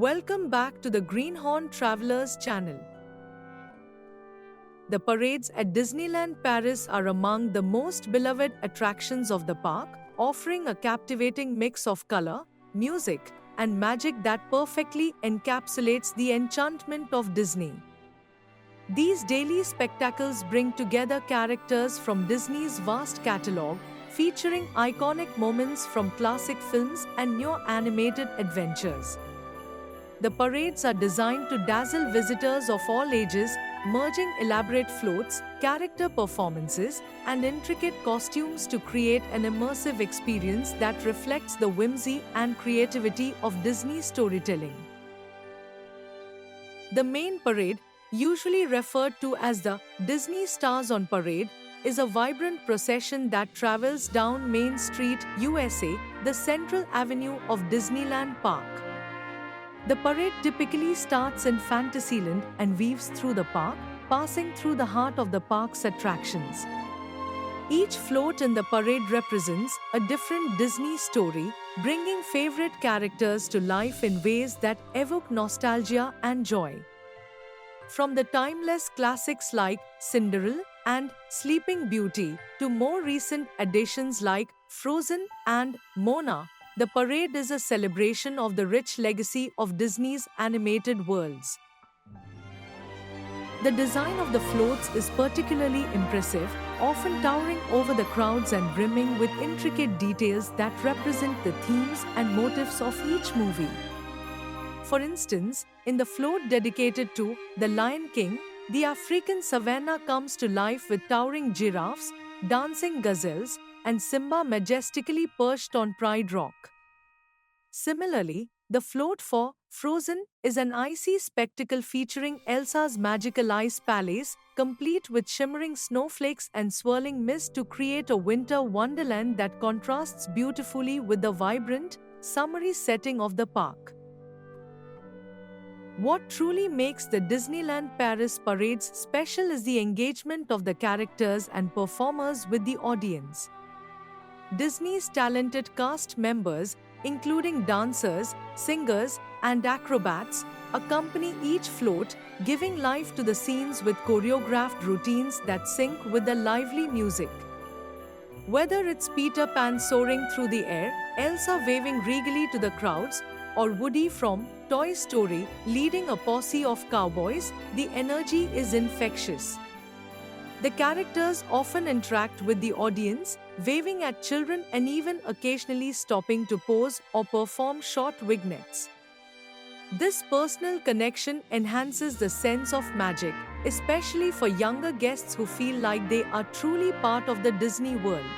Welcome back to the Greenhorn Travelers channel. The parades at Disneyland Paris are among the most beloved attractions of the park, offering a captivating mix of color, music, and magic that perfectly encapsulates the enchantment of Disney. These daily spectacles bring together characters from Disney's vast catalog, featuring iconic moments from classic films and new animated adventures. The parades are designed to dazzle visitors of all ages, merging elaborate floats, character performances, and intricate costumes to create an immersive experience that reflects the whimsy and creativity of Disney storytelling. The main parade, usually referred to as the Disney Stars on Parade, is a vibrant procession that travels down Main Street, USA, the central avenue of Disneyland Park. The parade typically starts in Fantasyland and weaves through the park, passing through the heart of the park's attractions. Each float in the parade represents a different Disney story, bringing favorite characters to life in ways that evoke nostalgia and joy. From the timeless classics like Cinderella and Sleeping Beauty to more recent additions like Frozen and Moana, the parade is a celebration of the rich legacy of Disney's animated worlds. The design of the floats is particularly impressive, often towering over the crowds and brimming with intricate details that represent the themes and motifs of each movie. For instance, in the float dedicated to The Lion King, the African savanna comes to life with towering giraffes, dancing gazelles, and Simba majestically perched on Pride Rock. Similarly, the float for Frozen is an icy spectacle featuring Elsa's magical ice palace, complete with shimmering snowflakes and swirling mist to create a winter wonderland that contrasts beautifully with the vibrant, summery setting of the park. What truly makes the Disneyland Paris parades special is the engagement of the characters and performers with the audience. Disney's talented cast members, including dancers, singers, and acrobats, accompany each float, giving life to the scenes with choreographed routines that sync with the lively music. Whether it's Peter Pan soaring through the air, Elsa waving regally to the crowds, or Woody from Toy Story leading a posse of cowboys, the energy is infectious. The characters often interact with the audience, waving at children and even occasionally stopping to pose or perform short vignettes. This personal connection enhances the sense of magic, especially for younger guests who feel like they are truly part of the Disney world.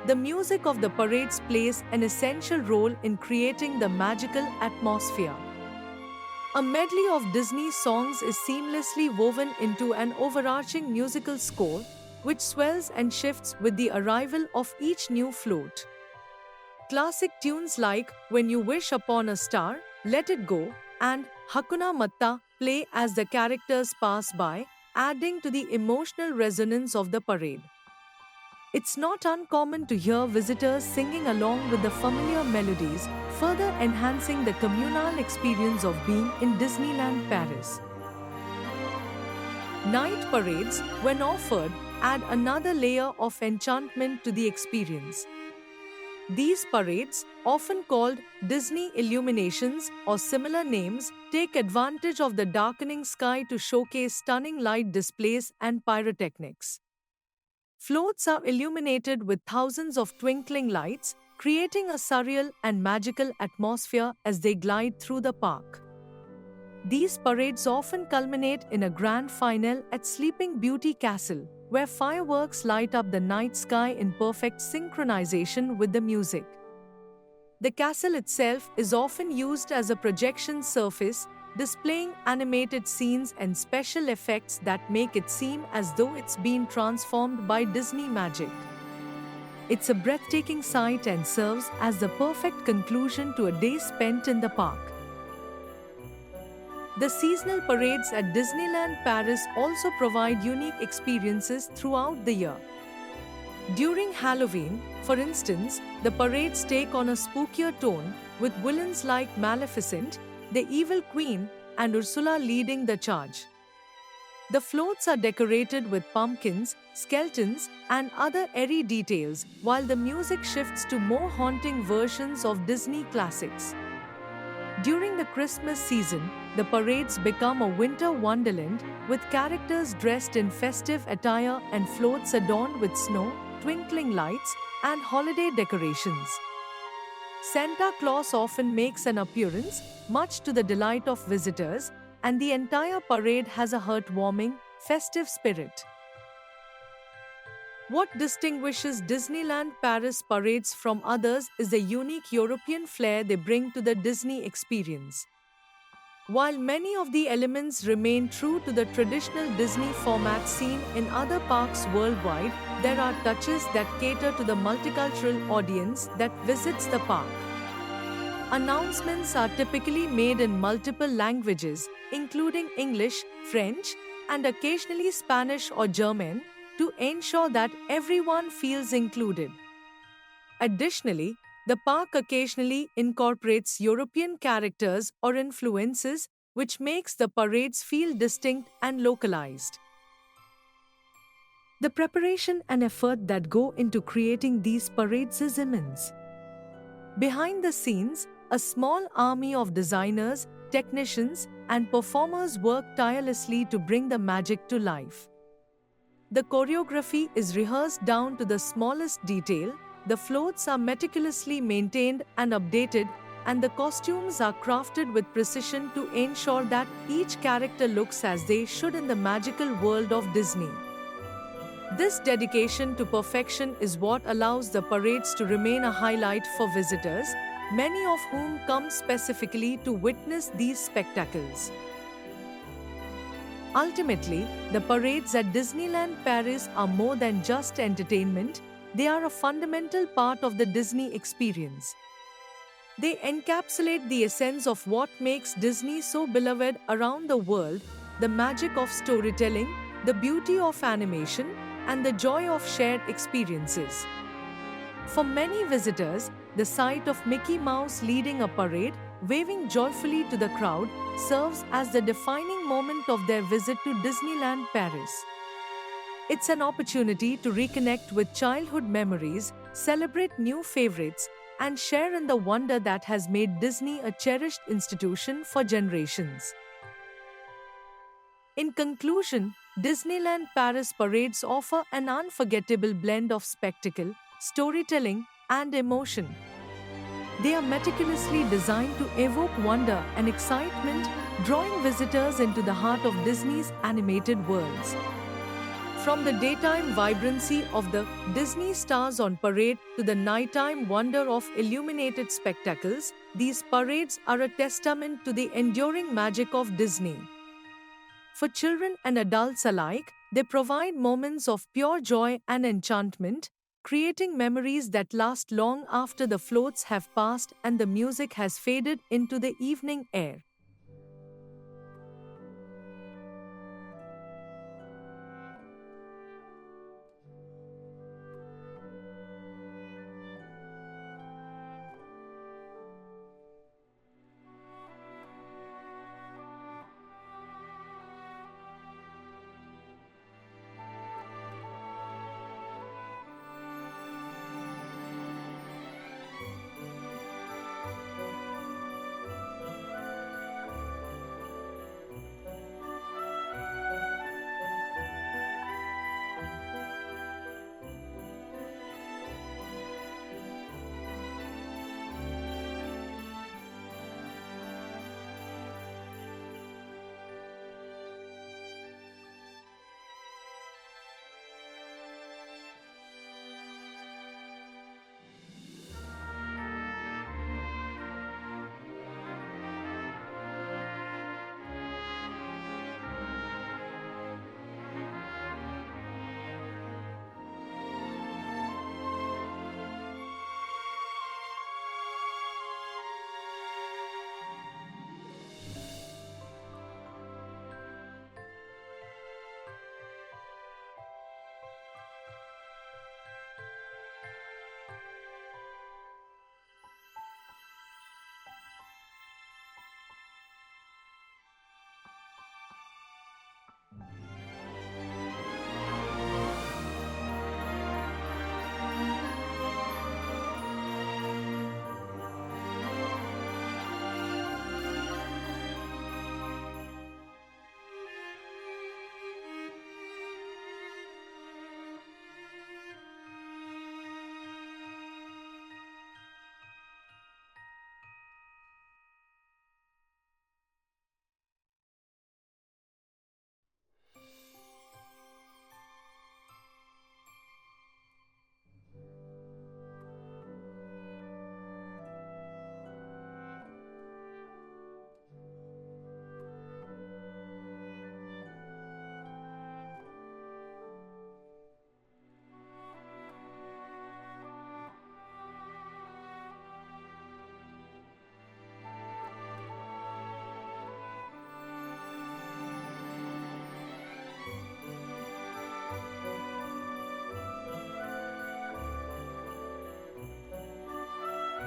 The music of the parades plays an essential role in creating the magical atmosphere. A medley of Disney songs is seamlessly woven into an overarching musical score, which swells and shifts with the arrival of each new float. Classic tunes like When You Wish Upon a Star, Let It Go, and Hakuna Matata play as the characters pass by, adding to the emotional resonance of the parade. It's not uncommon to hear visitors singing along with the familiar melodies, further enhancing the communal experience of being in Disneyland Paris. Night parades, when offered, add another layer of enchantment to the experience. These parades, often called Disney Illuminations or similar names, take advantage of the darkening sky to showcase stunning light displays and pyrotechnics. Floats are illuminated with thousands of twinkling lights, creating a surreal and magical atmosphere as they glide through the park. These parades often culminate in a grand finale at Sleeping Beauty Castle, where fireworks light up the night sky in perfect synchronization with the music. The castle itself is often used as a projection surface, displaying animated scenes and special effects that make it seem as though it's been transformed by Disney magic. It's a breathtaking sight and serves as the perfect conclusion to a day spent in the park. The seasonal parades at Disneyland Paris also provide unique experiences throughout the year. During Halloween, for instance, the parades take on a spookier tone, with villains like Maleficent, the Evil Queen, and Ursula leading the charge. The floats are decorated with pumpkins, skeletons, and other airy details, while the music shifts to more haunting versions of Disney classics. During the Christmas season, the parades become a winter wonderland, with characters dressed in festive attire and floats adorned with snow, twinkling lights, and holiday decorations. Santa Claus often makes an appearance, much to the delight of visitors, and the entire parade has a heartwarming, festive spirit. What distinguishes Disneyland Paris parades from others is the unique European flair they bring to the Disney experience. While many of the elements remain true to the traditional Disney format seen in other parks worldwide, there are touches that cater to the multicultural audience that visits the park. Announcements are typically made in multiple languages, including English, French, and occasionally Spanish or German, to ensure that everyone feels included. Additionally, the park occasionally incorporates European characters or influences, which makes the parades feel distinct and localized. The preparation and effort that go into creating these parades is immense. Behind the scenes, a small army of designers, technicians, and performers work tirelessly to bring the magic to life. The choreography is rehearsed down to the smallest detail, the floats are meticulously maintained and updated, and the costumes are crafted with precision to ensure that each character looks as they should in the magical world of Disney. This dedication to perfection is what allows the parades to remain a highlight for visitors, many of whom come specifically to witness these spectacles. Ultimately, the parades at Disneyland Paris are more than just entertainment, they are a fundamental part of the Disney experience. They encapsulate the essence of what makes Disney so beloved around the world: the magic of storytelling, the beauty of animation, and the joy of shared experiences. For many visitors, the sight of Mickey Mouse leading a parade, waving joyfully to the crowd, serves as the defining moment of their visit to Disneyland Paris. It's an opportunity to reconnect with childhood memories, celebrate new favorites, and share in the wonder that has made Disney a cherished institution for generations. In conclusion, Disneyland Paris parades offer an unforgettable blend of spectacle, storytelling, and emotion. They are meticulously designed to evoke wonder and excitement, drawing visitors into the heart of Disney's animated worlds. From the daytime vibrancy of the Disney stars on parade to the nighttime wonder of illuminated spectacles, these parades are a testament to the enduring magic of Disney. For children and adults alike, they provide moments of pure joy and enchantment, creating memories that last long after the floats have passed and the music has faded into the evening air.